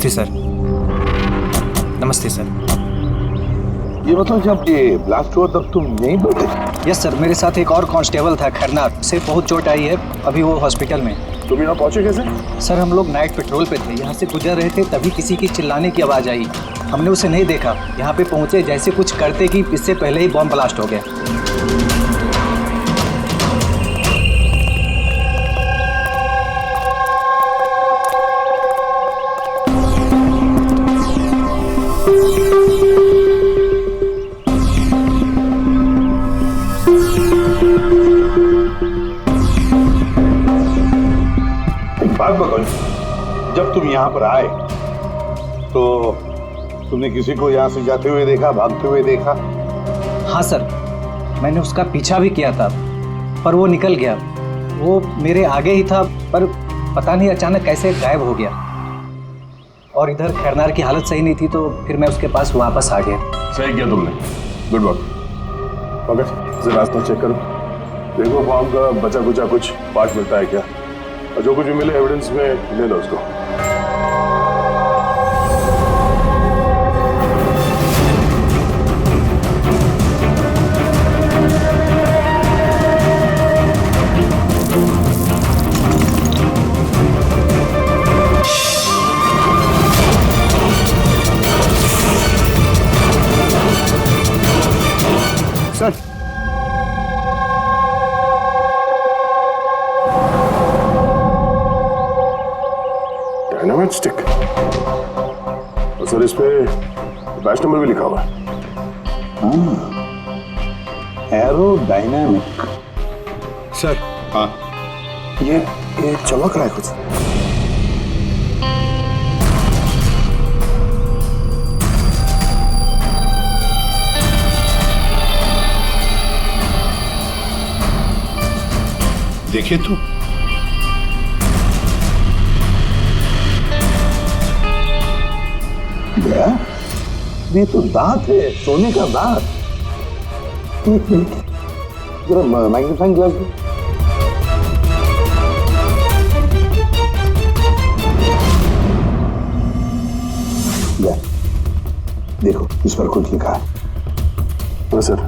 नमस्ते सर। नमस्ते सर। ये मतलब जब ये ब्लास्ट हुआ तब तुम यहीं पर थे? यस सर, मेरे साथ एक और कांस्टेबल था खरनार, उसे बहुत चोट आई है, अभी वो हॉस्पिटल में। तुम यहाँ पहुंचे कैसे? सर हम लोग नाइट पेट्रोल पे थे, यहाँ से गुजर रहे थे तभी किसी की चिल्लाने की आवाज़ आई। हमने उसे नहीं देखा, यहाँ पे पहुँचे जैसे कुछ करते कि इससे पहले ही बॉम्ब ब्लास्ट हो गया। बात बताओ, जब तुम यहाँ पर आए तो तुमने किसी को यहाँ से जाते हुए देखा, भागते हुए देखा? हाँ सर, मैंने उसका पीछा भी किया था पर वो निकल गया। वो मेरे आगे ही था पर पता नहीं अचानक कैसे गायब हो गया। और इधर खैरनार की हालत सही नहीं थी तो फिर मैं उसके पास वापस आ गया। सही किया तुमने, गुड वर्क। ओके, रास्ता चेक करो, देखो बॉम्ब का बचा कुचा कुछ पार्ट मिलता है क्या, और जो कुछ भी मिले एविडेंस में ले लो उसको। सर, डायनामाइट स्टिक, और सर इस पे बैच नंबर भी लिखा हुआ है। Arrow dynamic. सर हाँ, ये चमक रहा है कुछ। देखिए तो, ये तो दांत है, सोने का दांत। जरा मैग्नीफाइंग ग्लास दो। देखो इस पर कुछ लिखा है। तो सर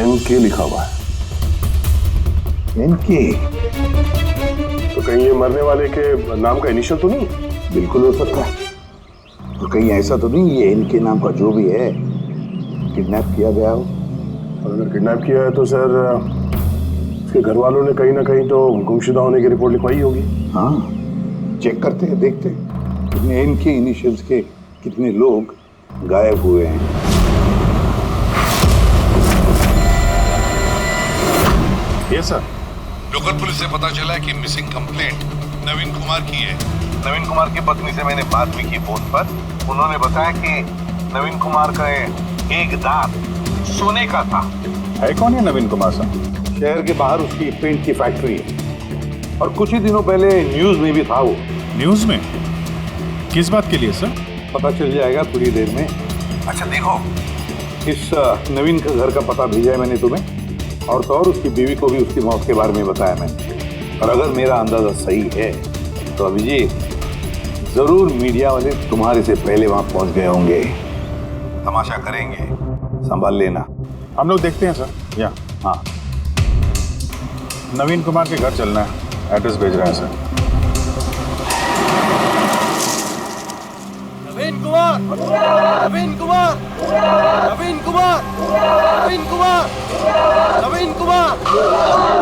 NK लिखा हुआ है। NK? तो कहीं ये मरने वाले के नाम का इनिशियल तो नहीं? बिल्कुल हो सकता है। तो कहीं ऐसा तो नहीं ये इनके नाम का जो भी है किडनैप किया गया हो? और अगर किडनैप किया है तो सर उसके घर वालों ने कहीं ना कहीं तो गुमशुदा होने की रिपोर्ट लिखवाई होगी। हाँ, चेक करते हैं, देखते हैं कितने इनके इनिशियल्स के कितने लोग गायब हुए हैं। ये सर, लोकल पुलिस से पता चला है कि मिसिंग कंप्लेंट नवीन कुमार की है। नवीन कुमार की पत्नी से मैंने बात भी की फोन पर। उन्होंने बताया कि नवीन कुमार का एक दांत सोने का था। है कौन है नवीन कुमार साहब? शहर के बाहर उसकी पेंट की फैक्ट्री है और कुछ ही दिनों पहले न्यूज में भी था वो। न्यूज में? किस बात के लिए सर? पता चल जाएगा थोड़ी देर में। अच्छा देखो, इस नवीन का घर का पता भेजा है मैंने तुम्हें, और तो और उसकी बीवी को भी उसकी मौत के बारे में बताया मैंने। और अगर मेरा अंदाजा सही है तो अभिजीत, जरूर मीडिया वाले तुम्हारे से पहले वहां पहुंच गए होंगे। तमाशा करेंगे, संभाल लेना। हम लोग देखते हैं सर। या हाँ, नवीन कुमार के घर चलना है, एड्रेस भेज रहे हैं सर। नवीन कुमार, नवीन कुमार, नवीन कुमार, नवीन कुमार, नवीन कुमार,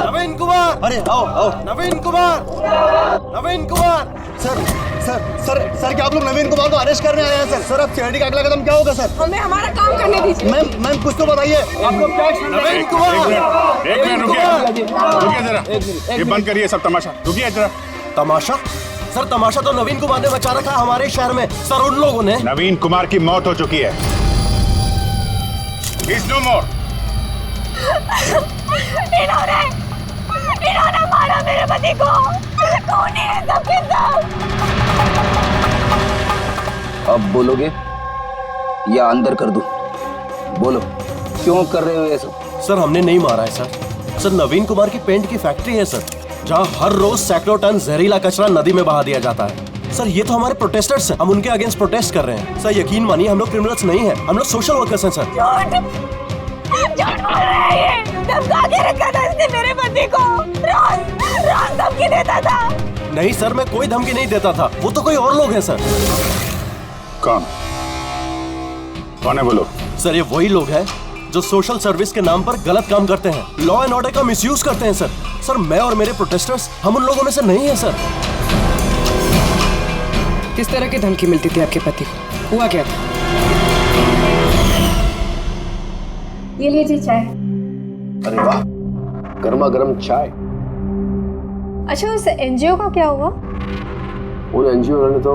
नवीन कुमार। अरे आओ आओ। Naveen Kumar, Naveen Kumar. Sir sir sir sir क्या आप लोग नवीन कुमार को अरेस्ट करने आए हैं सर? सर अब सिक्योरिटी का अगला कदम क्या होगा सर? हमें हमारा काम करने दीजिए। मैम कुछ तो बताइए। आप लोग क्या नवीन कुमार, एक मिनट रुकिए जरा, ये बंद करिए सब तमाशा। रुकिए जरा। तमाशा? सर तमाशा तो नवीन कुमार ने मचा रखा है हमारे शहर में सर, उन लोगों ने। नवीन कुमार की मौत हो चुकी है। He's no more। इन्होंने मारा मेरे पति को। कौन है सबके सब? अब बोलोगे या अंदर कर दूं? बोलो, क्यों कर रहे हो ये सब? सर हमने नहीं मारा है सर। सर नवीन कुमार की पेंट की फैक्ट्री है सर, जहाँ हर रोज सैकड़ों टन जहरीला कचरा नदी में बहा दिया जाता है। सर ये तो हमारे प्रोटेस्टर्स हैं, हम उनके अगेंस्ट प्रोटेस्ट कर रहे हैं। सर यकीन मानिए हम लोग क्रिमिनल्स नहीं हैं, हम लोग सोशल वर्कर्स हैं सर। झूठ बोल रहा है ये। धमका के रखा था इसने मेरे पति को। रोज धमकी देता था। नहीं सर, मैं कोई धमकी नहीं देता था, वो तो कोई और लोग हैं सर। कौन कौन है बोलो? सर ये वही लोग हैं जो सोशल सर्विस के नाम पर गलत काम करते हैं, लॉ एंड ऑर्डर का मिसयूज करते हैं सर। सर मैं और मेरे प्रोटेस्टर्स हम उन लोगों में से नहीं है सर। किस तरह की धमकी मिलती थी आपके पति को? हुआ क्या था? ये लीजिए चाय। अरे वाह, गर्मा गर्म चाय। अच्छा उस एनजीओ का क्या हुआ? उन एनजीओ ने तो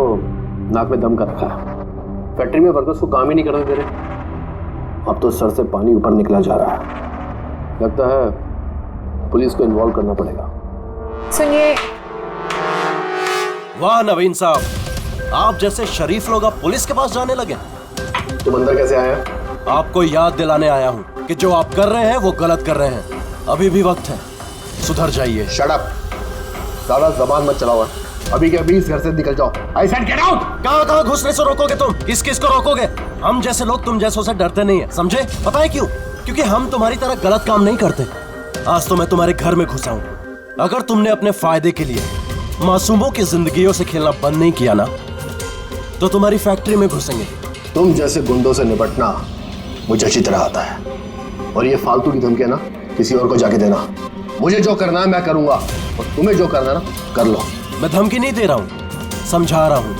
नाक में दम कर रखा है। फैक्ट्री में वर्कर्स को काम ही नहीं करने दे रहे। अब तो सर से पानी ऊपर निकला जा रहा है। लगता है पुलिस को इन्वॉल्व करना पड़ेगा। सुनिए। वाह नवीन साहब, आप जैसे शरीफ लोग अब पुलिस के पास जाने लगे। तुम अंदर कैसे आया? आपको याद दिलाने आया हूँ कि जो आप कर रहे हैं वो गलत कर रहे हैं। अभी भी वक्त है, सुधर जाइए। शट अप, ज्यादा जबान मत चलाओ। अभी के अभी इस घर से निकल जाओ। I said get out. कहाँ घुसने से रोकोगे तुम? किस किस को रोकोगे? हम जैसे लोग तुम जैसों से डरते नहीं है, समझे? पता है क्यों? क्योंकि हम तुम्हारी तरह गलत काम नहीं करते। आज तो मैं तुम्हारे घर में घुसा हूँ। अगर तुमने अपने फायदे के लिए मासूमों की जिंदगियों से खेलना बंद नहीं किया ना, तो तुम्हारी फैक्ट्री में घुसेंगे। तुम जैसे गुंडों से निपटना मुझे अच्छी तरह आता है, और ये फालतू की धमकियां ना किसी और को जाके देना। मुझे जो करना है मैं करूंगा, और तुम्हें जो करना है ना कर लो। मैं धमकी नहीं दे रहा हूँ, समझा रहा हूँ।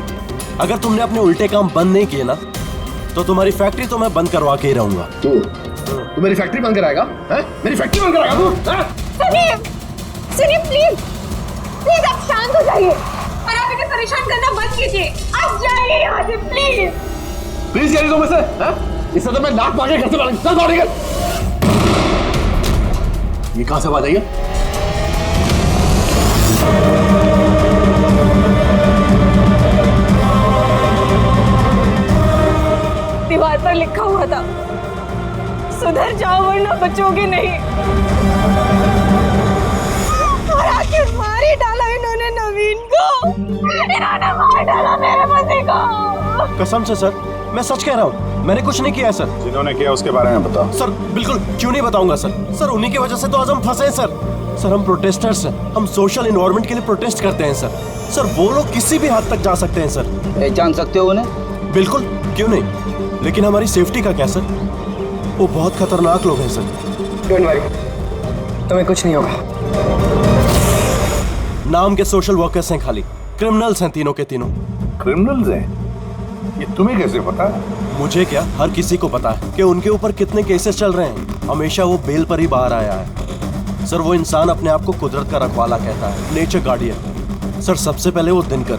अगर तुमने अपने उल्टे काम बंद नहीं किए ना, तो तुम्हारी फैक्ट्री तो मैं बंद करवा के ही रहूंगा। तू मेरी फैक्ट्री बंद कराएगा? मेरी फैक्ट्री बंद कराएगा तू? सुनिए प्लीज आप शांत हो जाइए और आप इन्हें परेशान करना बंद कीजिए। आप जाइए यहाँ से प्लीज। प्लीज कह रही तुम इसे? इससे तो मैं लात मार के घर से चल बाहर निकल। ये कहां से आवाज आई है? दीवार पर लिखा हुआ था, सुधर जाओ वरना बचोगे नहीं। और आखिर मार ही डाला इन्होंने नवीन को। इन्होंने मार डाला मेरे पति को। कसम से सर, मैं सच कह रहा हूँ, मैंने कुछ नहीं किया है सर। जिन्होंने किया उसके बारे में बताओ। सर बिल्कुल क्यों नहीं बताऊंगा सर। सर उन्हीं की वजह से तो आज हम फंसे हैं सर। सर हम प्रोटेस्टर्स हैं, हम सोशल इन्वायरमेंट के लिए प्रोटेस्ट करते हैं सर। सर वो लोग किसी भी हद तक जा सकते हैं सर। पहचान सकते हो उन्हें? बिल्कुल, क्यों नहीं, लेकिन हमारी सेफ्टी का क्या सर? वो बहुत खतरनाक लोग हैं सर। डोंट वरी, तुम्हें कुछ नहीं होगा। नाम के सोशल वर्कर्स हैं खाली, क्रिमिनल्स हैं तीनों के तीनों। क्रिमिनल्स हैं? ये तुम्हें कैसे पता? मुझे क्या, हर किसी को पता है कि उनके ऊपर कितने केसेस चल रहे हैं। हमेशा वो बेल पर ही बाहर आया है सर। वो इंसान अपने आप को कुदरत का रखवाला कहता है, नेचर गार्डियन। सर सबसे पहले वो दिनकर।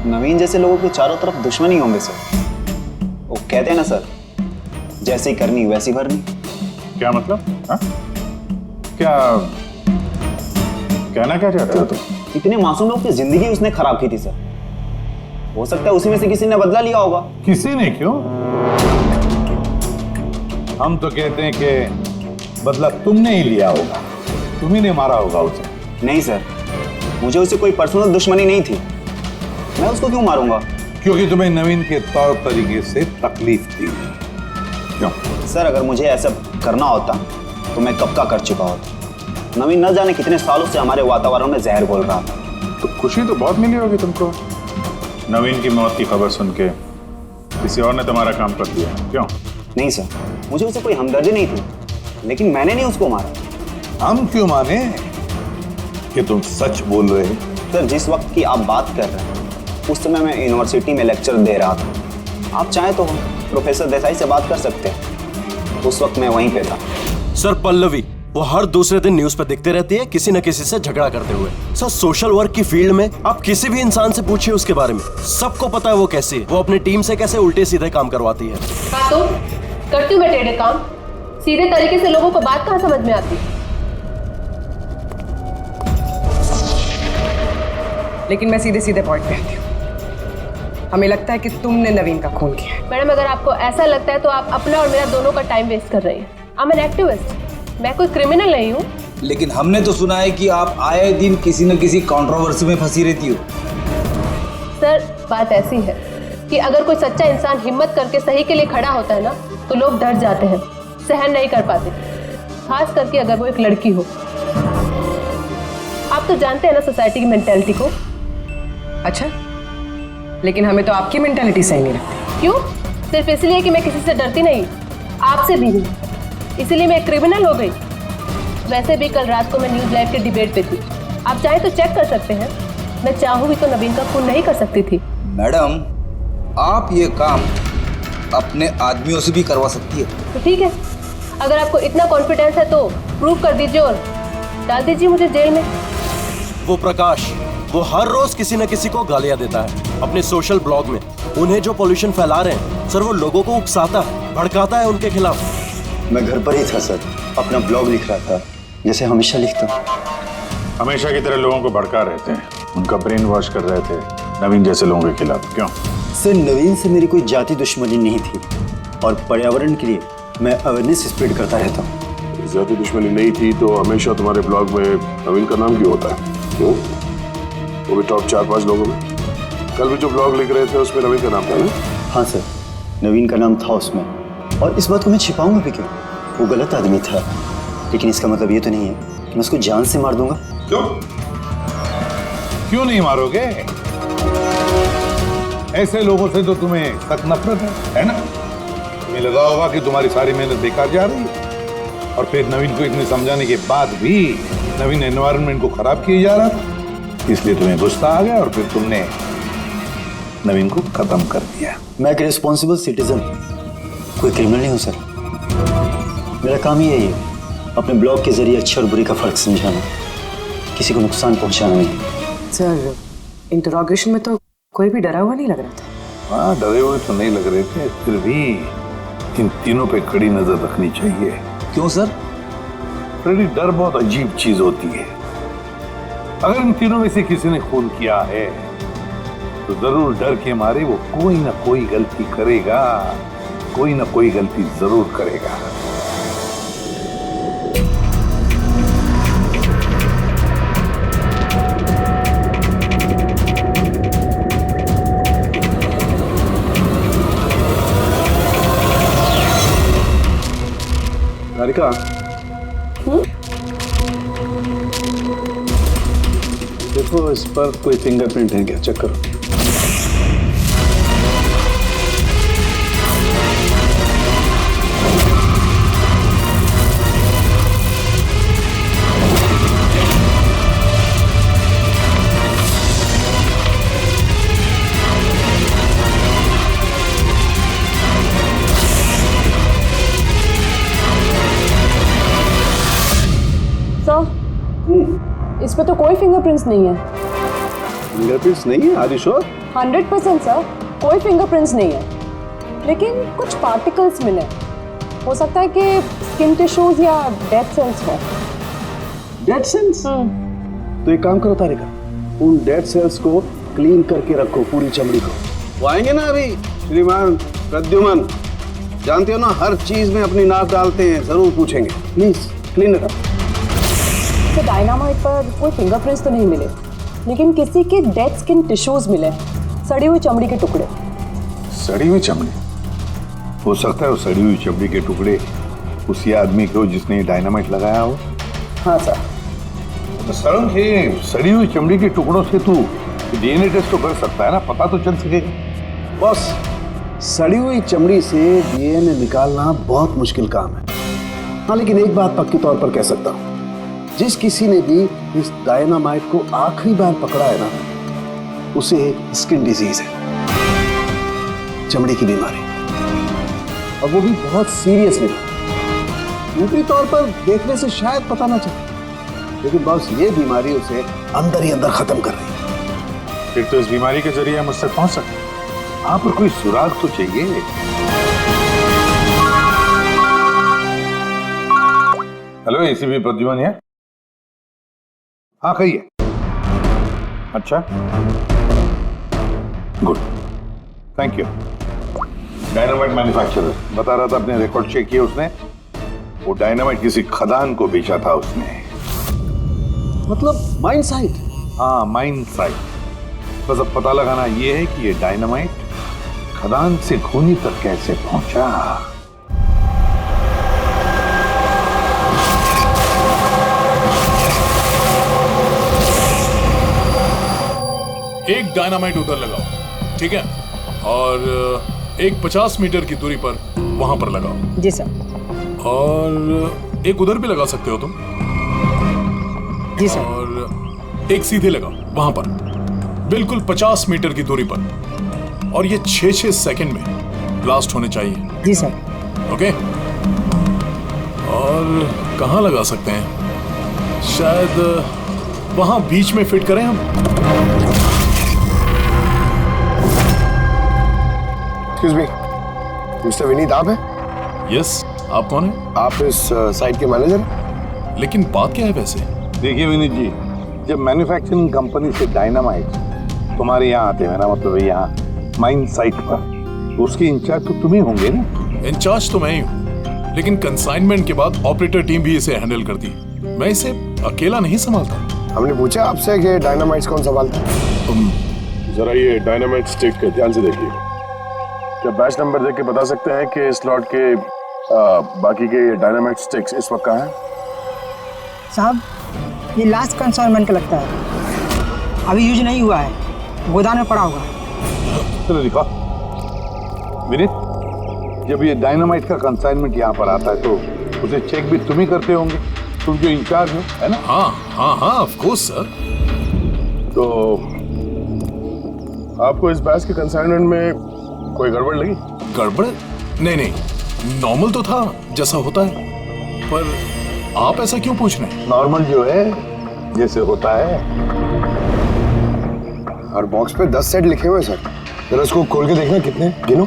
नवीन जैसे लोगों के चारों तरफ दुश्मनी होंगे सर। वो कहते हैं ना सर, जैसी करनी वैसी भरनी। क्या मतलब? हा? क्या कहना क्या चाहते हो तुम? इतने मासूम लोग की जिंदगी उसने खराब की थी सर। हो सकता है उसी में से किसी ने बदला लिया होगा। किसी ने क्यों? हम तो कहते हैं कि बदला तुमने ही लिया होगा, तुम ही ने मारा होगा उसे। नहीं सर, मुझे उससे कोई पर्सनल दुश्मनी नहीं थी। मैं उसको क्यों मारूंगा? क्योंकि तुम्हें नवीन के तौर तरीके से तकलीफ थी। क्यों? सर अगर मुझे ऐसा करना होता तो मैं कब का कर चुका होता। नवीन न जाने कितने सालों से हमारे वातावरण में जहर घोल रहा था। तो खुशी तो बहुत मिली होगी तुमको नवीन की मौत की खबर सुन के। किसी और ने तुम्हारा काम कर दिया, क्यों? नहीं सर, मुझे उससे कोई हमदर्दी नहीं थी, लेकिन मैंने नहीं उसको मारा। हम क्यों माने कि तुम सच बोल रहे हो? सर जिस वक्त की आप बात कर रहे हैं उस समय मैं यूनिवर्सिटी में लेक्चर दे रहा था। आप चाहें तो प्रोफेसर देसाई से बात कर सकते हैं, उस वक्त मैं वहीं पे था। सर पल्लवी वो हर दूसरे दिन न्यूज पर दिखते रहती है किसी न किसी से झगड़ा करते हुए। सर सोशल वर्क की फील्ड में आप किसी भी इंसान से पूछिए उसके बारे में, सबको पता है वो कैसी है। वो अपनी टीम से कैसे उल्टे सीधे काम करवाती है। हाँ तो करती हूँ मैं टेढ़े काम, सीधे तरीके से लोगों को बात कहाँ समझ में आती। लेकिन मैं सीधे सीधे पॉइंट पे आती हूँ। हमें लगता है कि तुमने नवीन का खून किया है। मैडम अगर आपको ऐसा लगता है तो आप अपना और मेरा दोनों का टाइम वेस्ट कर रही हैं। आई एम एन एक्टिविस्ट, मैं कोई क्रिमिनल नहीं हूँ। लेकिन हमने तो सुना है कि आप आए दिन किसी न किसी कंट्रोवर्सी में फंसी रहती हो। सर बात ऐसी है कि अगर कोई सच्चा इंसान हिम्मत करके सही के लिए खड़ा होता है ना, तो लोग डर जाते हैं, सहन नहीं कर पाते, खास करके अगर वो एक लड़की हो। आप तो जानते हैं ना सोसाइटी की मेंटालिटी को। अच्छा, लेकिन हमें तो आपकी मेंटालिटी सही नहीं लगती। क्यों? सिर्फ इसलिए कि मैं किसी से डरती नहीं, आपसे भी नहीं, इसीलिए मैं एक क्रिमिनल हो गई। वैसे भी कल रात को मैं न्यूज लाइव के डिबेट पे थी, आप चाहे तो चेक कर सकते हैं। मैं चाहूँ भी तो नवीन का खून नहीं कर सकती थी। मैडम, आप ये काम अपने आदमियों से भी करवा सकती है। तो ठीक है, अगर आपको इतना कॉन्फिडेंस है तो प्रूव कर दीजिए और डाल दीजिए मुझे जेल में। वो प्रकाश, वो हर रोज किसी न किसी को गालियां देता है अपने सोशल ब्लॉग में। उन्हें जो पॉल्यूशन फैला रहे हैं सर, वो लोगों को उकसाता है, भड़काता है उनके खिलाफ। मैं घर पर ही था सर, अपना ब्लॉग लिख रहा था, जैसे हमेशा लिखता हूँ। हमेशा की तरह लोगों को भड़का रहे थे, उनका ब्रेन वॉश कर रहे थे नवीन जैसे लोगों के खिलाफ। क्यों? सर, नवीन से मेरी कोई जाति दुश्मनी नहीं थी और पर्यावरण के लिए मैं अवेयरनेस स्प्रेड करता रहता हूँ। जाति दुश्मनी नहीं थी तो हमेशा तुम्हारे ब्लॉग में नवीन का नाम क्यों होता है? क्यों? वो भी टॉप 4-5 लोगों में। कल भी जो ब्लॉग लिख रहे थे उसमें नवीन का नाम था ना? हाँ सर, नवीन का नाम था उसमें, और इस बात को मैं छिपाऊंगा भी क्यों? वो गलत आदमी था, लेकिन इसका मतलब ये तो नहीं है कि मैं उसको जान से मार दूंगा। क्यों? क्यों नहीं मारोगे? ऐसे लोगों से तो तुम्हें सख्त नफरत है ना? तुम्हें लगा होगा कि तुम्हारी सारी मेहनत बेकार जा रही है, और फिर नवीन को इतने समझाने के बाद भी नवीन एनवायरनमेंट को खराब किए जा रहा था, इसलिए तुम्हें गुस्सा आ गया और फिर तुमने नवीन को खत्म कर दिया। मैं एक रिस्पॉन्सिबल सिटीजन, कोई क्रिमिनल नहीं हूँ सर। मेरा काम ही यही है, अपने ब्लॉग के जरिए अच्छे और बुरे का फर्क समझाना, किसी को नुकसान पहुंचाना नहीं। सर, इंटरोगेशन में तो कोई भी डरा हुआ नहीं लग रहा था। हाँ, डरे हुए तो नहीं लग रहे थे, फिर भी इन तीनों पे कड़ी नजर रखनी चाहिए। क्यों सर? फ्रेडी, डर बहुत अजीब चीज होती है। अगर इन तीनों में से किसी ने खून किया है तो जरूर डर के मारे वो कोई ना कोई गलती करेगा, कोई ना कोई गलती जरूर करेगा। राधिका, देखो इस पर कोई फिंगरप्रिंट है क्या? चेक करो। इस पे तो कोई फिंगरप्रिंट्स नहीं है। फिंगरप्रिंट्स नहीं है? Are you sure? 100% सर, कोई फिंगरप्रिंट्स नहीं है, लेकिन कुछ पार्टिकल्स मिले। हो सकता है कि स्किन टिश्यूज या डेड सेल्स हो। Dead cells? तो एक काम करो तारिका, उन डेड सेल्स को क्लीन करके रखो, पूरी चमड़ी को। वो आएंगे ना अभी। श्रीमान प्रद्युमन, जानते हो ना, हर चीज में अपनी नाक डालते हैं, जरूर पूछेंगे। Please clean it up. तो डायनामाइट पर कोई फिंगरप्रिंट्स तो नहीं मिले, लेकिन किसी के डेड स्किन टिश्यूज मिले, सड़ी हुई चमड़ी के टुकड़े। सड़ी हुई चमड़ी? हो सकता है वो सड़ी हुई चमड़ी के टुकड़े उसी आदमी के हो जिसने डायनामाइट लगाया हो। हाँ सर। तो सड़ी हुई चमड़ी के टुकड़ों से तू डीएनए टेस्ट तो कर सकता है ना, पता तो चल सकेगा। बॉस, सड़ी हुई चमड़ी से डीएनए निकालना बहुत मुश्किल काम है। हाँ, लेकिन एक बात पक्की तौर पर कह सकता हूँ, जिस किसी ने भी इस डायनामाइट को आखिरी बार पकड़ा है ना, उसे स्किन डिजीज है, चमड़ी की बीमारी, और वो भी बहुत सीरियस बीमारी। ऊपरी तौर पर देखने से शायद पता ना चले, लेकिन बस ये बीमारी उसे अंदर ही अंदर खत्म कर रही है। फिर तो इस बीमारी के जरिए हम उससे पहुंच सकते हैं। वहां पर कोई सुराग तो चाहिए। हेलो, एसीपी प्रद्युमन है? हाँ, कहिए। अच्छा, good, thank you. Dynamite manufacturer बता रहा था, अपने रिकॉर्ड चेक किए उसने। वो डायनामाइट किसी खदान को बेचा था उसने। मतलब माइन साइट? हाँ, माइन साइट। बस अब पता लगाना ये है कि ये डायनामाइट खदान से खूनी तक कैसे पहुंचा। एक डायनामाइट उधर लगाओ, ठीक है? और एक 50 मीटर की दूरी पर वहां पर लगाओ। जी सर। और एक उधर भी लगा सकते हो तुम। जी सर। और एक सीधे लगाओ वहां पर, बिल्कुल 50 मीटर की दूरी पर। और ये 6-6 सेकंड में ब्लास्ट होने चाहिए। जी सर। ओके? और कहाँ लगा सकते हैं? शायद वहां बीच में फिट करें हम। एक्सक्यूज मी, मिस्टर विनीत आप हैं? यस, आप कौन हैं? आप इस साइट के मैनेजर? लेकिन बात क्या है वैसे? देखिए विनीत जी, जब मैन्युफैक्चरिंग कंपनी से डायनामाइट तुम्हारे यहाँ आते हैं ना, मतलब यहाँ माइन साइट पर, उसके इंचार्ज तो तुम ही होंगे ना? इंचार्ज तो मैं ही हूँ, लेकिन कंसाइनमेंट के बाद ऑपरेटर टीम भी इसे हैंडल करती है। मैं इसे अकेला नहीं संभालता। हमने पूछा आपसे कि डायनामाइट्स कौन संभालता है? तुम जरा ये डायनामाइट स्टिक के ध्यान से देखिए। क्या बैच नंबर देख के बता सकते हैं कि इस लॉट के बाकी के डायनामाइट स्टिक्स इस वक्त कहाँ हैं? साहब, ये लास्ट कंसाइनमेंट का लगता है, अभी यूज नहीं हुआ है, गोदाम में पड़ा हुआ है। चलो दिखा विनीत, जब ये डायनामाइट का कंसाइनमेंट यहाँ पर आता है तो उसे चेक भी तुम ही करते होंगे, तुम जो इंचार्ज हो, है ना? हाँ हाँ हाँ, ऑफ कोर्स सर। तो आपको इस बैच के कंसाइनमेंट में कोई गड़बड़ लगी? गड़बड़? नहीं नहीं, नॉर्मल तो था जैसा होता है। पर आप ऐसा क्यों पूछ रहे हैं? नॉर्मल जो है जैसे होता है। और बॉक्स पे 10 सेट लिखे हुए सर, जरा उसको खोल के देखना कितने, गिनो।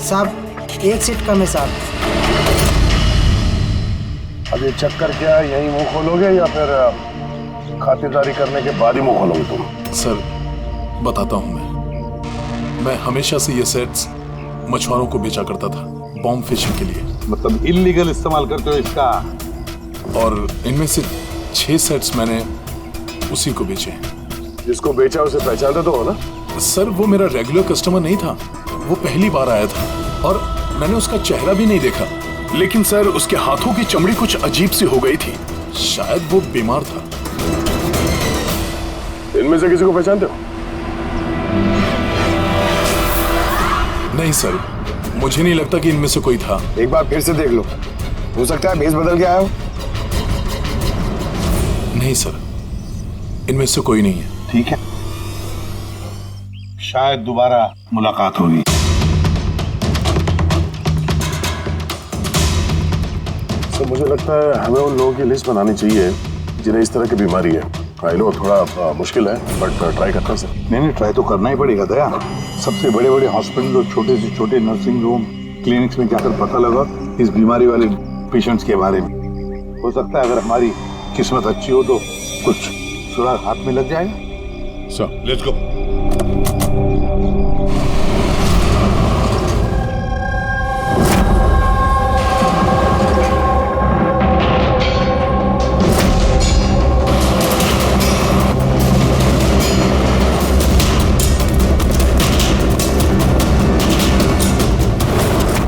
साहब, एक सेट कम है साहब। अब ये चक्कर क्या यही मुंह खोलोगे या फिर खातिरदारी करने के बाद ही मुंह खोलोगे तुम? सर बताता हूँ, मैं हमेशा से ये सेट्स मछुआरों को बेचा करता था, बॉम्ब फिशिंग के लिए। मतलब इलीगल इस्तेमाल करते हो इसका? और इनमें से 6 सेट्स मैंने उसी को बेचे हैं। जिसको बेचा उसे पहचानते तो हो ना? सर वो मेरा रेगुलर कस्टमर नहीं था, वो पहली बार आया था और मैंने उसका चेहरा भी नहीं देखा। लेकिन सर उसके हाथों की चमड़ी कुछ अजीब सी हो गई थी, शायद वो बीमार था। इनमें से किसी को पहचानते हो? नहीं सर, मुझे नहीं लगता कि इनमें से कोई था। एक बार फिर से देख लो, हो सकता है भेस बदल के आया हो। नहीं सर, इनमें से कोई नहीं है। ठीक है, शायद दोबारा मुलाकात होगी। सर मुझे लगता है हमें उन लोगों की लिस्ट बनानी चाहिए जिन्हें इस तरह की बीमारी है। आई नो थोड़ा मुश्किल है, बट ट्राई करता हूं सर। नहीं, ट्राई तो करना ही पड़ेगा दया। सबसे बड़े बड़े हॉस्पिटल और छोटे से छोटे नर्सिंग होम, क्लिनिक्स में जाकर पता लगा इस बीमारी वाले पेशेंट्स के बारे में। हो सकता है अगर हमारी किस्मत अच्छी हो तो कुछ सुराग हाथ में लग जाएगा। Sir let's go.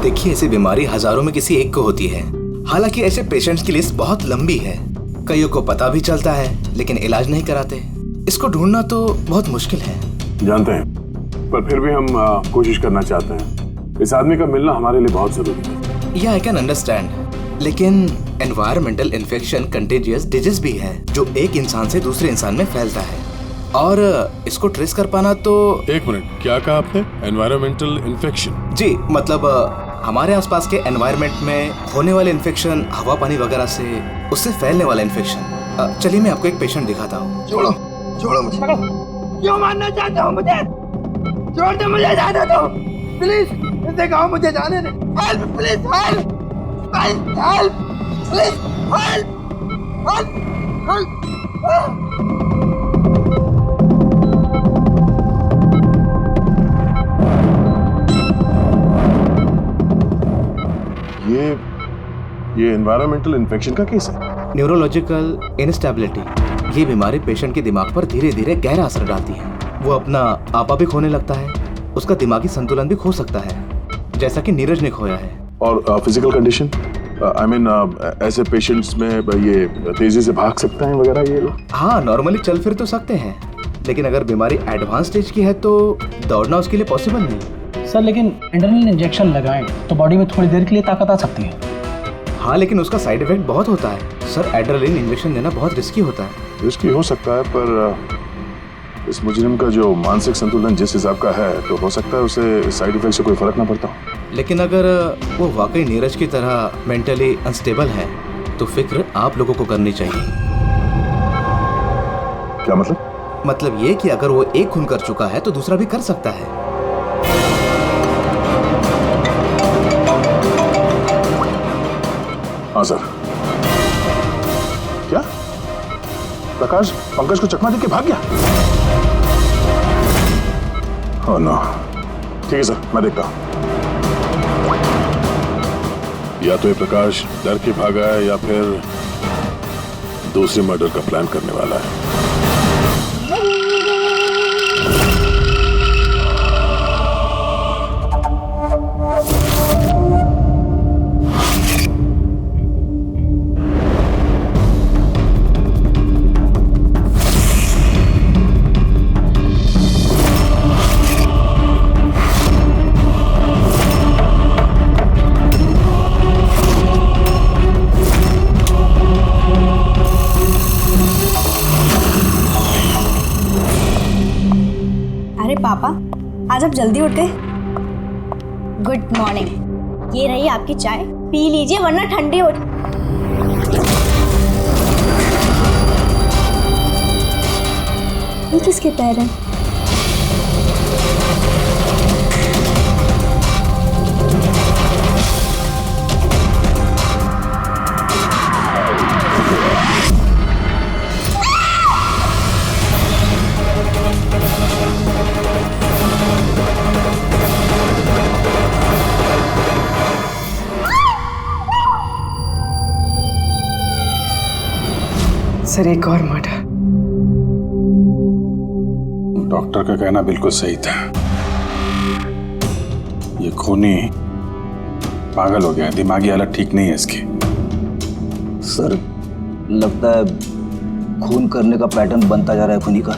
देखिए, ऐसी बीमारी हजारों में किसी एक को होती है। हालांकि ऐसे पेशेंट्स की लिस्ट बहुत लंबी है। कईयों को पता भी चलता है लेकिन इलाज नहीं कराते। इसको ढूंढना तो बहुत मुश्किल है। जानते हैं, पर फिर भी हम कोशिश करना चाहते हैं। इस आदमी का मिलना हमारे लिए बहुत जरूरी है। या आई कैन अंडरस्टैंड, लेकिन एनवायरमेंटल इन्फेक्शन कंटेजियस डिजीज भी है जो एक इंसान से दूसरे इंसान में फैलता है, और इसको ट्रेस कर पाना तो। एक मिनट, क्या कहा आपने? Environmental infection? जी, मतलब हमारे आसपास के एनवायरनमेंट में होने वाले इन्फेक्शन, हवा पानी वगैरह से, उससे फैलने वाला इन्फेक्शन। चलिए मैं आपको एक पेशेंट दिखाता हूँ। छोड़ो छोड़ो मुझे। क्यों मारना चाहते हो मुझे? छोड़ दे मुझे, जाने दो प्लीज। इसे कहो मुझे जाने दे। Help please, help help please, help help. Help. ये एनवायरमेंटल इन्फेक्शन का केस है। न्यूरोलॉजिकल इनस्टेबिलिटी, ये बीमारी पेशेंट के दिमाग पर धीरे धीरे गहरा असर डालती है। वो अपना आपा भी खोने लगता है, उसका दिमागी संतुलन भी खो सकता है, जैसा कि नीरज ने खोया है। और फिजिकल कंडीशन, आई मीन ऐसे पेशेंट्स में ये तेजी से भाग सकते हैं वगैरह ये लोग? हाँ, नॉर्मली चल फिर तो सकते हैं, लेकिन अगर बीमारी एडवांस स्टेज की है तो दौड़ना उसके लिए पॉसिबल नहीं। सर लेकिन एड्रेनलिन इंजेक्शन लगाएं तो बॉडी में थोड़ी देर के लिए ताकत आ सकती है। हाँ, लेकिन उसका साइड इफेक्ट बहुत होता है सर। एड्रेनलिन इंजेक्शन देना बहुत रिस्की होता है। रिस्की हो सकता है, पर इस मुजरिम का जो मानसिक संतुलन जिस हिसाब का है, तो हो सकता है उसे साइड इफेक्ट से कोई फर्क ना पड़ता हो। लेकिन अगर वो वाकई नीरज की तरह मेंटली अनस्टेबल है तो फिक्र आप लोगों को करनी चाहिए। क्या मतलब? मतलब ये कि अगर वो एक खून कर चुका है तो दूसरा भी कर सकता है। हाँ सर। क्या प्रकाश पंकज को चकमा देके भाग गया? Oh no. ठीक है सर, मैं देखता हूं। या तो ये प्रकाश डर के भागा है या फिर दूसरे मर्डर का प्लान करने वाला है। पापा, आज आप जल्दी उठ गए। गुड मॉर्निंग, ये रही आपकी चाय, पी लीजिए वरना ठंडी हो। ये किसके पैर हैं? सर, एक और मर्डर। डॉक्टर का कहना बिल्कुल सही था। ये खूनी पागल हो गया, दिमागी हालत ठीक नहीं है इसकी। सर, लगता है खून करने का पैटर्न बनता जा रहा है खूनी का।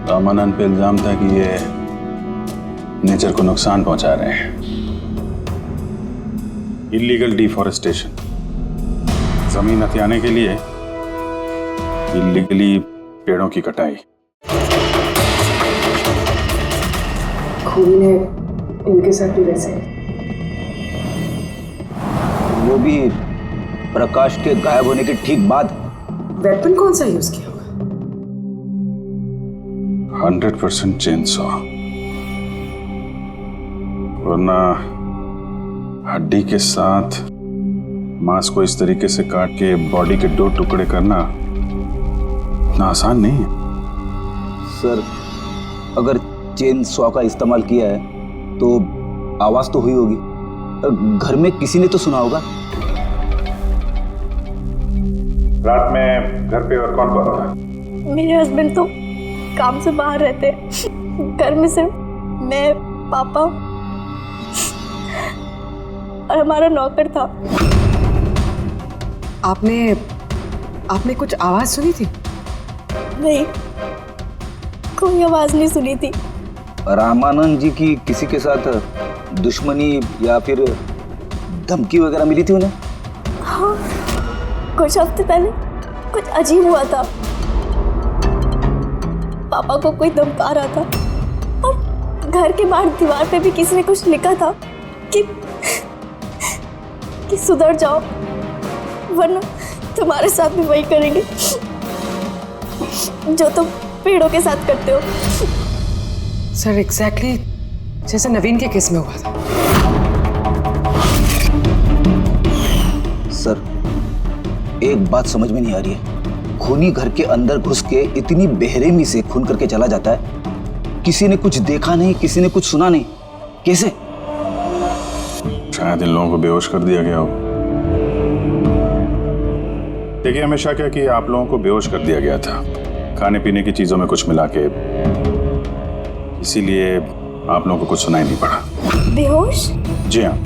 रामानंद पे इल्जाम था कि ये नेचर को नुकसान पहुंचा रहे हैं। इलीगल डिफॉरेस्टेशन, जमीन हथियाने के लिए इलीगली पेड़ों की कटाई। खूनी ने इनके साथ भी वैसे, वो भी प्रकाश के गायब होने के ठीक बाद। वेपन कौन सा यूज किया? 100% चेनसॉ, वरना हड्डी के साथ मांस को इस तरीके से काट के बॉडी के 2 टुकड़े करना इतना आसान नहीं है। सर, अगर चेन सॉ का इस्तेमाल किया है तो आवाज तो हुई होगी, घर में किसी ने तो सुना होगा। रात में घर पे और कौन था? मेरे हस्बैंड तो काम से बाहर रहते, घर में सिर्फ मैं, पापा और हमारा नौकर था। आपने कुछ आवाज सुनी थी? नहीं, कोई आवाज नहीं सुनी थी। रामानंद जी की किसी के साथ दुश्मनी या फिर धमकी वगैरह मिली थी उन्हें? हाँ, कुछ हफ्ते पहले कुछ अजीब हुआ था। पापा को कोई धमका रहा था और घर के बाहर दीवार पे भी किसी ने कुछ लिखा था कि सुधर जाओ वरना तुम्हारे साथ भी वही करेंगे जो तुम पेड़ों के साथ करते हो। सर, एग्जैक्टली जैसे नवीन के केस में हुआ था। सर, एक बात समझ में नहीं आ रही है। खूनी घर के अंदर घुस के इतनी बेरहमी से खून करके चला जाता है। किसी ने कुछ देखा नहीं, किसी ने कुछ सुना नहीं, कैसे? शायद इन लोगों को बेहोश कर दिया गया हो। देखिए, हमेशा क्या कि आप लोगों को बेहोश कर दिया गया था, खाने पीने की चीजों में कुछ मिला के, इसीलिए आप लोगों को कुछ सुनाई नहीं पड़ा। बेहोश? जी हाँ,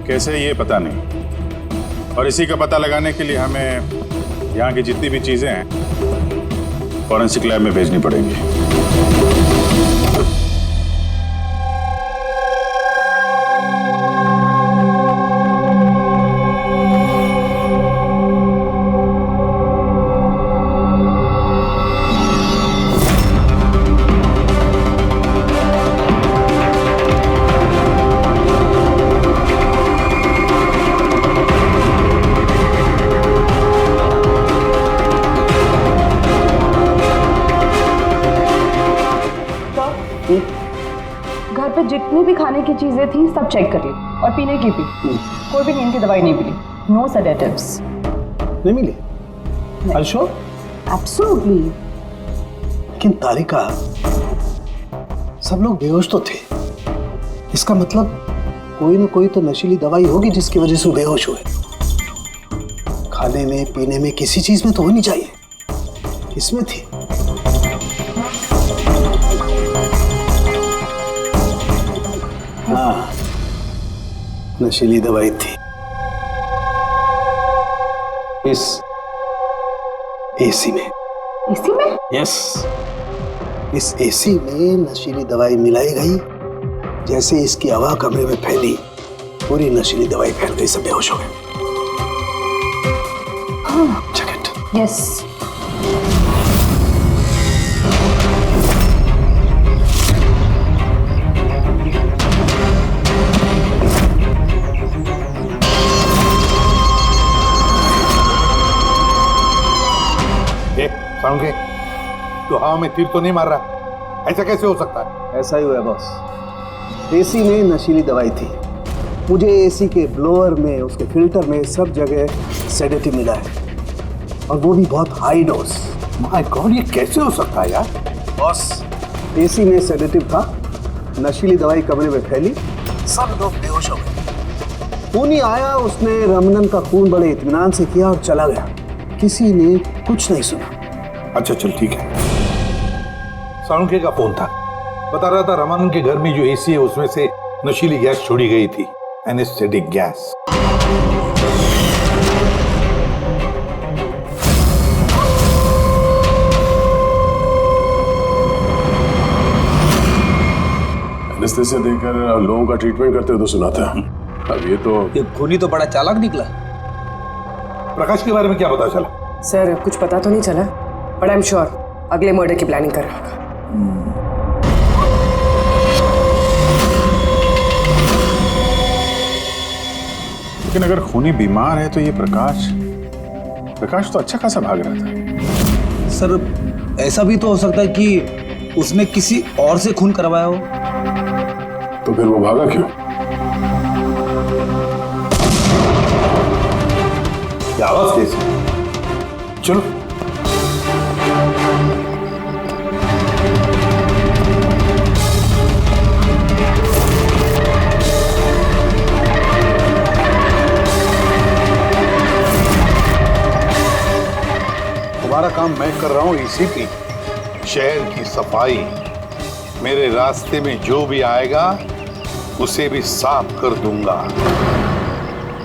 कैसे ये पता नहीं, और इसी का पता लगाने के लिए हमें यहाँ की जितनी भी चीजें हैं फॉरेंसिक लैब में भेजनी पड़ेंगी। घर पे जितनी भी खाने की चीजें थी सब चेक कर ली, और पीने की भी। कोई भी नींद की दवाई नहीं मिली। No sedatives. नहीं मिले? अच्छा, एब्सोल्युटली। लेकिन तारिका, सब लोग बेहोश तो थे। इसका मतलब कोई ना कोई तो नशीली दवाई होगी जिसकी वजह से वो बेहोश हुए। खाने में, पीने में, किसी चीज में तो होनी चाहिए। इसमें थी। हाँ, नशीली दवाई थी। इस एसी में। एसी में? यस, इस एसी में नशीली दवाई मिलाई गई। जैसे इसकी हवा कमरे में फैली, पूरी नशीली दवाई फैल गई, सब बेहोश हो गए। हाँ, चेक इट। यस। साउंड, तो हवा में तीर तो नहीं मार रहा? ऐसा कैसे हो सकता है? ऐसा ही हुआ बॉस। एसी में नशीली दवाई थी। मुझे एसी के ब्लोअर में, उसके फिल्टर में, सब जगह सेडेटिव मिला है, और वो भी बहुत हाई डोज। माय गॉड, ये कैसे हो सकता है यार? बॉस, एसी में सेडेटिव था, नशीली दवाई कमरे में फैली, सब लोग बेहोश हो गए। खूनी आया, उसने रमनन का खून बड़े इत्मीनान से किया और चला गया। किसी ने कुछ नहीं सुना। अच्छा चल ठीक है। सालुंके का फोन था, बता रहा था रमन के घर में जो एसी है उसमें से नशीली गैस छोड़ी गई थी, एनेस्थेटिक गैस। एनेस्थेसिया देकर लोगों का ट्रीटमेंट करते हो तो सुना था। अब ये खूनी तो बड़ा चालाक निकला। प्रकाश के बारे में क्या पता चला? सर, कुछ पता तो नहीं चला, बट आई एम श्योर अगले मर्डर की प्लानिंग कर रहा होगा। लेकिन अगर खूनी बीमार है तो ये प्रकाश तो अच्छा खासा भाग रहा था। सर, ऐसा भी तो हो सकता है कि उसने किसी और से खून करवाया हो। तो फिर वो भागा क्यों? आवाज कैसी? चलो। तुम्हारा काम मैं कर रहा हूं एसीपी। शहर की सफाई। मेरे रास्ते में जो भी आएगा उसे भी साफ कर दूंगा।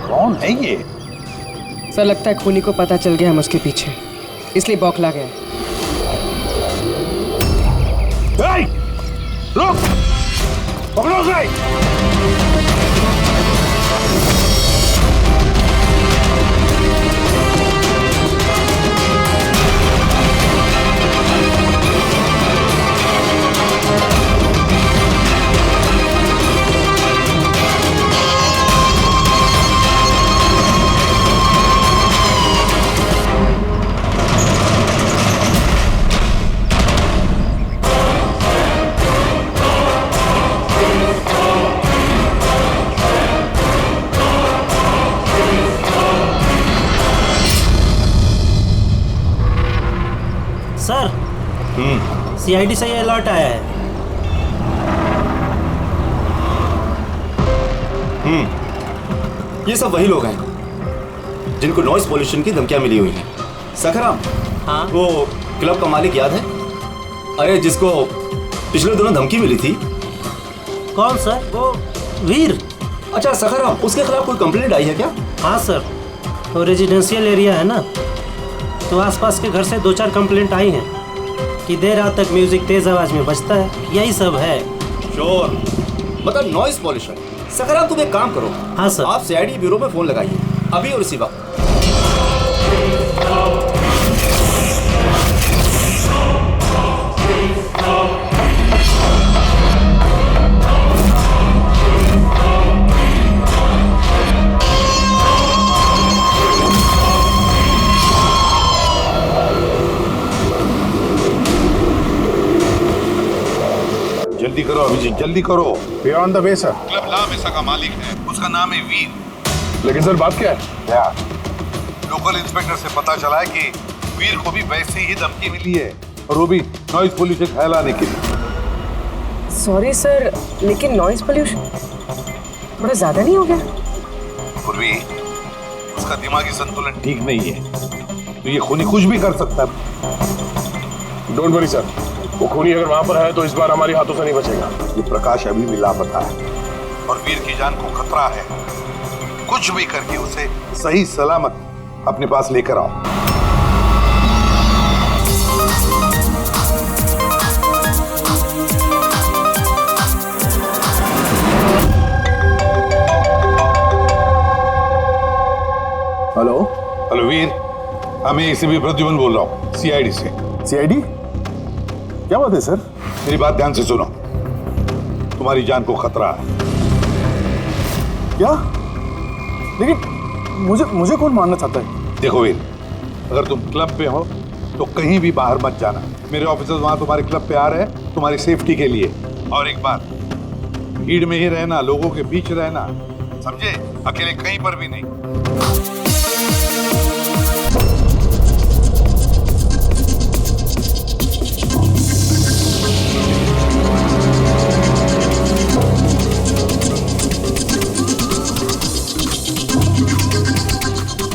कौन है ये? सर, लगता है खूनी को पता चल गया हम उसके पीछे, इसलिए बौखला गया। रुक! पकड़ो उसे! सीआईडी से ये अलर्ट आया है। ये सब वही लोग हैं जिनको नॉइस पॉल्यूशन की धमकियां मिली हुई हैं। सखाराम, हाँ? वो क्लब का मालिक याद है? अरे जिसको पिछले दिनों धमकी मिली थी। कौन सर? वो वीर। अच्छा सखाराम, उसके खिलाफ कोई कंप्लेंट आई है क्या? हाँ सर, तो रेजिडेंशियल एरिया है ना, तो आसपास के घर से 2-4 कंप्लेंट आई हैं कि देर रात तक म्यूजिक तेज आवाज में बजता है, यही सब है। श्योर, मतलब नॉइस पॉल्यूशन। सखाराम, तुम एक काम करो। हाँ सर। आप सीआईडी ब्यूरो में फोन लगाइए अभी और इसी वक्त। जल्दी करो अभिजीत, जल्दी करो। We are on the way sir. Club La Mesa का मालिक है, उसका नाम है वीर। लेकिन सर बात क्या है? क्या? लोकल इंस्पेक्टर से पता चला है कि वीर को भी वैसे ही धमकी मिली है, और वो भी नॉइज पोल्यूशन फैलाने के लिए। सॉरी सर, लेकिन नॉइज पोल्यूशन थोड़ा ज्यादा नहीं हो गया? पूर्वी, उसका दिमागी संतुलन ठीक नहीं है, तो ये खूनी कुछ भी कर सकता है। डोंट वरी सर, वो खूनी अगर वहां पर है तो इस बार हमारे हाथों से नहीं बचेगा। ये प्रकाश अभी भी लापता है और वीर की जान को खतरा है। कुछ भी करके उसे सही सलामत अपने पास लेकर आओ। हेलो हेलो वीर, मैं एसीपी प्रद्युमन बोल रहा हूँ, सीआईडी से। सीआईडी? क्या बात है सर? मेरी बात ध्यान से सुनो, तुम्हारी जान को खतरा है। क्या? लेकिन मुझे कौन मारना चाहता है? देखो वीर, अगर तुम क्लब पे हो तो कहीं भी बाहर मत जाना। मेरे ऑफिसर्स वहां तुम्हारे क्लब पे आ रहे हैं तुम्हारी सेफ्टी के लिए। और एक बात, भीड़ में ही रहना, लोगों के बीच रहना, समझे? अकेले कहीं पर भी नहीं।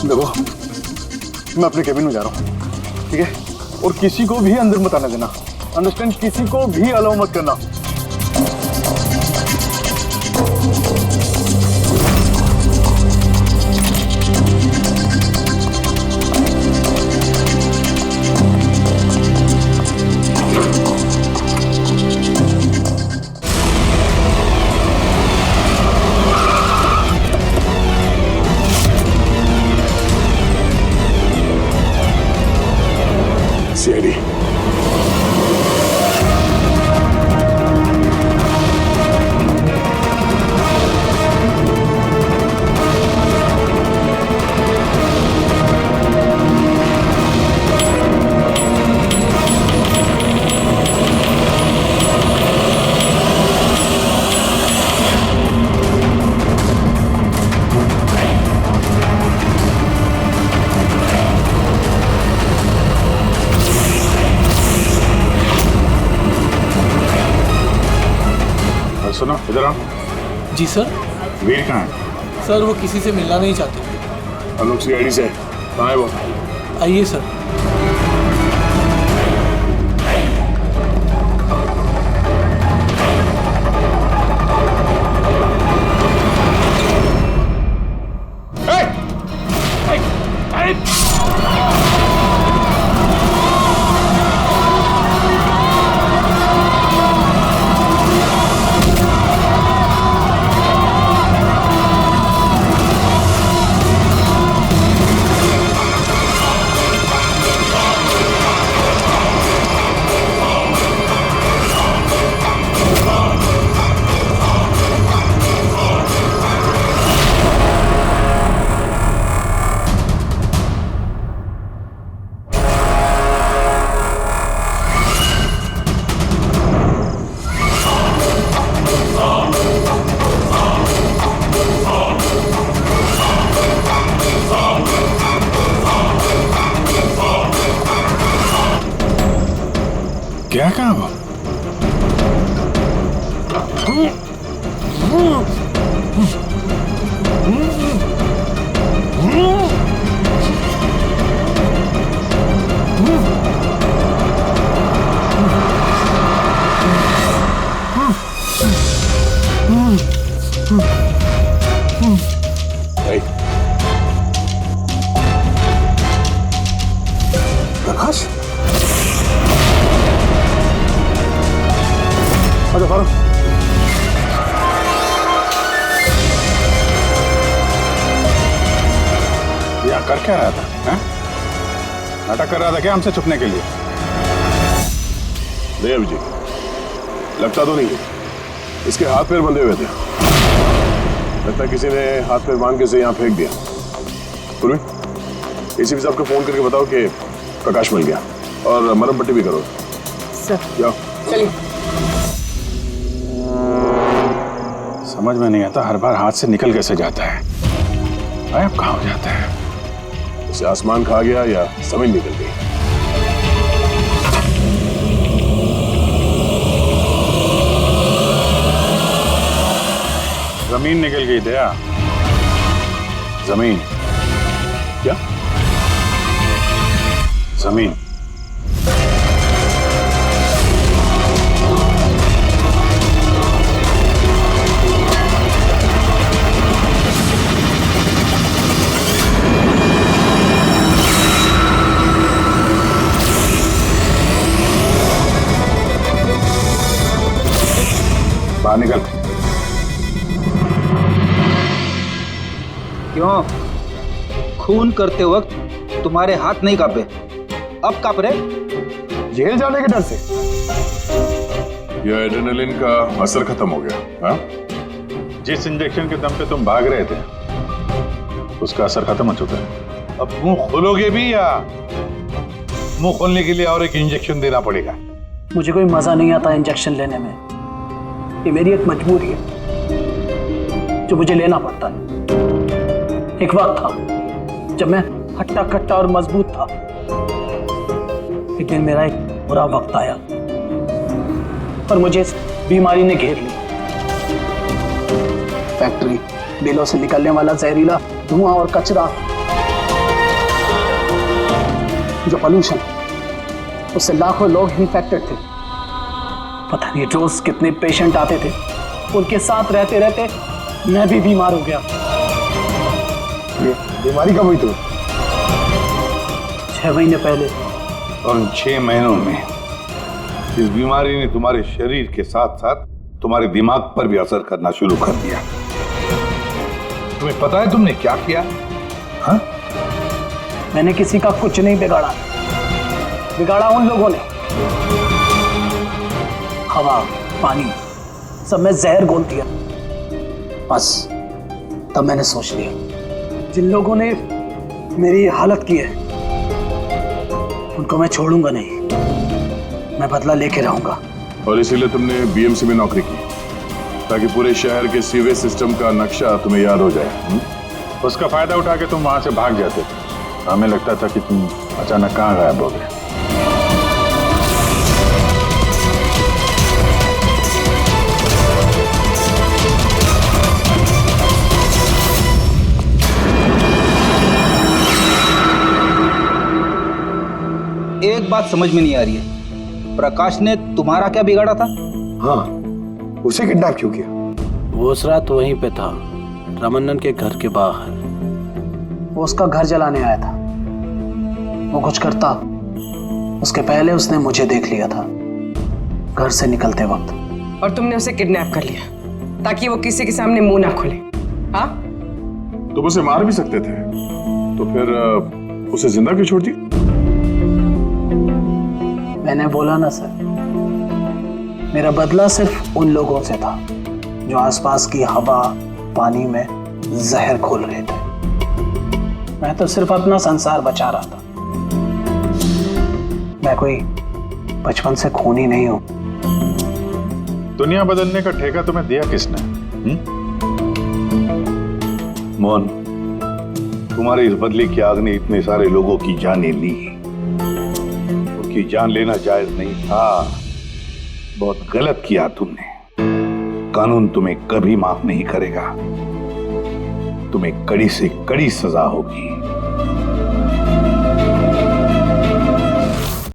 देखो, मैं अपने केबिन में जा रहा हूँ, ठीक है? और किसी को भी अंदर मत आने देना, अंडरस्टैंड? किसी को भी अलाउ मत करना। सीआईडी। सुनो, इधर आओ। जी सर। वीर कहाँ है? सर वो किसी से मिलना नहीं चाहते। हम लोग सीआईडी से। कहाँ है वो? आइए सर। प्रकाश, अरे फारूक, यह कर क्या रहा था? हैं? नाटक कर रहा था क्या हमसे छुपने के लिए? नहीं अभिजीत, लगता तो नहीं है। इसके हाथ पैर बंधे हुए थे। लगता है किसी ने हाथ पैर बांध के इसे यहाँ फेंक दिया। पूर्वी, एसीपी साहब को फोन करके बताओ कि प्रकाश मिल गया और मरहम पट्टी भी करो। सर जाओ। चलिए। समझ में नहीं आता हर बार हाथ से निकल कैसे जाता है। गायब कहाँ हो जाता है? उसे आसमान खा गया या जमीन निकल गई। जमीन निकल गई दया। जमीन क्या? जमीन। बाहर निकल। क्यों? खून करते वक्त तुम्हारे हाथ नहीं कांपे, अब कांप रहे? जेल जाने के डर से? यह एड्रेनलिन का असर खत्म हो गया। हाँ? जिस इंजेक्शन के दम पे तुम भाग रहे थे उसका असर खत्म हो चुका है। अब मुंह खोलोगे भी या मुंह खोलने के लिए और एक इंजेक्शन देना पड़ेगा? मुझे कोई मजा नहीं आता इंजेक्शन लेने में। ये मेरी एक मजबूरी है जो मुझे लेना पड़ता है। एक वक्त था जब मैं हट्टा कट्टा और मजबूत था, लेकिन मेरा एक बुरा वक्त आया और मुझे इस बीमारी ने घेर लिया। फैक्ट्री, बिलों से निकलने वाला जहरीला धुआं और कचरा, जो पोल्यूशन, उससे लाखों लोग इन्फेक्टेड थे। पता नहीं रोज कितने पेशेंट आते थे। उनके साथ रहते रहते मैं भी बीमार हो गया। ये बीमारी कब हुई तुम? 6 महीने पहले। और उन 6 महीनों में इस बीमारी ने तुम्हारे शरीर के साथ साथ तुम्हारे दिमाग पर भी असर करना शुरू कर दिया। तुम्हें पता है तुमने क्या किया? हाँ? मैंने किसी का कुछ नहीं बिगाड़ा, बिगाड़ा उन लोगों ने। हवा, पानी, सब में जहर घोल दिया। बस तब मैंने सोच लिया, जिन लोगों ने मेरी हालत की है उनको मैं छोड़ूंगा नहीं, मैं बदला लेके रहूंगा। और इसीलिए तुमने बीएमसी में नौकरी की, ताकि पूरे शहर के सीवेज सिस्टम का नक्शा तुम्हें याद हो जाए। उसका फायदा उठा के तुम वहां से भाग जाते थे। हमें लगता था कि तुम अचानक कहाँ गायब हो गए। एक बात समझ में नहीं आ रही है, प्रकाश ने तुम्हारा क्या बिगाड़ा था? हाँ, उसे किडनैप क्यों किया? वो उस रात वहीं पे था, रामन्नन के घर के बाहर। वो उसका घर जलाने आया था। वो कुछ करता उसके पहले उसने मुझे देख लिया था घर से निकलते वक्त। और तुमने उसे किडनैप कर लिया ताकि वो किसी के सामने मुंह ना खोले। हाँ? तुम उसे मार भी सकते थे, तो फिर उसे जिंदा क्यों छोड़ दिया? मैंने बोला ना सर, मेरा बदला सिर्फ उन लोगों से था जो आसपास की हवा, पानी में जहर घोल रहे थे। मैं तो सिर्फ अपना संसार बचा रहा था। मैं कोई बचपन से खूनी नहीं हूं। दुनिया बदलने का ठेका तुम्हें दिया किसने? मोहन, तुम्हारे इस बदले की आग ने इतने सारे लोगों की जानें ली। उनकी जान लेना जायज नहीं था। बहुत गलत किया तुमने। कानून तुम्हें कभी माफ नहीं करेगा। तुम्हें कड़ी से कड़ी सजा होगी।